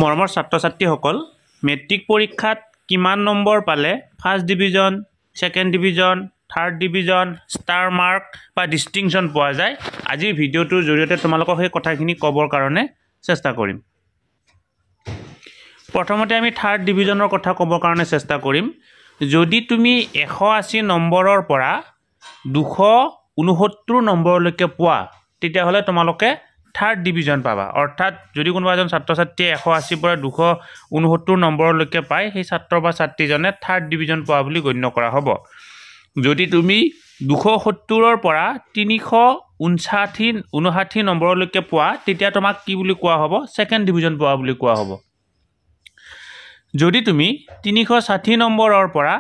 মৰমৰ ছাত্ৰ ছাত্ৰীসকল, মেট্ৰিক পৰীক্ষাত কিমান নম্বৰ পালে first division, second division, third division, star mark বা ডিষ্টিংশ্যন পোৱা যায়, আজিৰ ভিডিঅ'টোৰ জৰিয়তে তোমালোকক সেই কথাখিনি ক'বৰ কাৰণে চেষ্টা কৰিম। প্ৰথমতে আমি থাৰ্ড ডিভিজনৰ কথা ক'বৰ কাৰণে চেষ্টা কৰিম। যদি তুমি 180 নম্বৰৰ পৰা 269 নম্বৰলৈকে পোৱা, তেতিয়াহ'লে তোমালোকে থাৰ্ড ডিভিজন পাবা। অৰ্থাৎ যদি কোনোবা এজন ছাত্ৰ ছাত্ৰীয়ে 180 পৰা 269 নম্বৰলৈকে পায়, সেই ছাত্ৰ বা ছাত্ৰীজনে থাৰ্ড ডিভিজন পোৱা বুলি গণ্য কৰা হ'ব। যদি তুমি 270ৰ পৰা 359 নম্বৰলৈকে পোৱা, তেতিয়া তোমাক কি বুলি কোৱা হ'ব? ছেকেণ্ড ডিভিজন পোৱা বুলি কোৱা হ'ব। যদি তুমি 360 নম্বৰৰ পৰা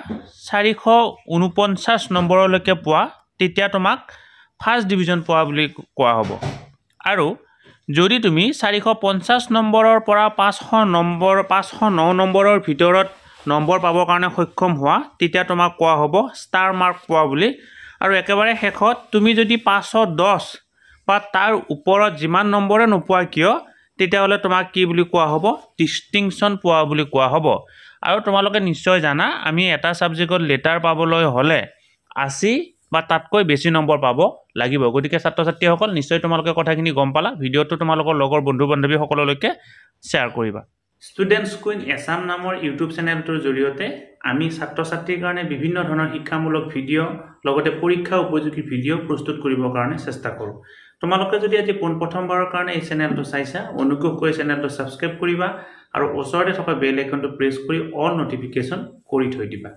449 নম্বৰলৈকে পোৱা, তেতিয়া তোমাক ফাৰ্ষ্ট ডিভিজন পোৱা বুলি কোৱা হ'ব। আৰু যদি তুমি 450 নম্বৰৰ পৰা 509 নম্বৰৰ ভিতৰত নম্বৰ পাবৰ কাৰণে সক্ষম হোৱা, তেতিয়া তোমাক কোৱা হ'ব ষ্টাৰ মাৰ্ক পোৱা বুলি। আৰু একেবাৰে শেষত তুমি যদি 510 বা তাৰ ওপৰত যিমান নম্বৰে নোপোৱা কিয়, তেতিয়াহ'লে তোমাক কি বুলি কোৱা হ'ব? ডিষ্টিংশ্যন পোৱা বুলি কোৱা হ'ব। আৰু তোমালোকে নিশ্চয় জানা, আমি এটা ছাবজেক্টত লেটাৰ পাবলৈ হ'লে 80 বা তাতকৈ বেছি নম্বৰ পাব লাগিব। গতিকে ছাত্ৰ ছাত্ৰীসকল, নিশ্চয় তোমালোকে কথাখিনি গম পালা। ভিডিঅ'টো তোমালোকৰ লগৰ বন্ধু বান্ধৱীসকললৈকে শ্বেয়াৰ কৰিবা। ষ্টুডেণ্টছ কুইন এছাম নামৰ ইউটিউব চেনেলটোৰ জৰিয়তে আমি ছাত্ৰ ছাত্ৰীৰ কাৰণে বিভিন্ন ধৰণৰ শিক্ষামূলক ভিডিঅ' লগতে পৰীক্ষা উপযোগী ভিডিঅ' প্ৰস্তুত কৰিবৰ কাৰণে চেষ্টা কৰোঁ। তোমালোকে যদি আজি পোনপ্ৰথমবাৰৰ কাৰণে এই চেনেলটো চাইছা, অনুগ্ৰহ কৰি চেনেলটো ছাবস্ক্ৰাইব কৰিবা আৰু ওচৰতে থকা বেল আইকনটো প্ৰেছ কৰি অল নটিফিকেশ্যন কৰি থৈ দিবা।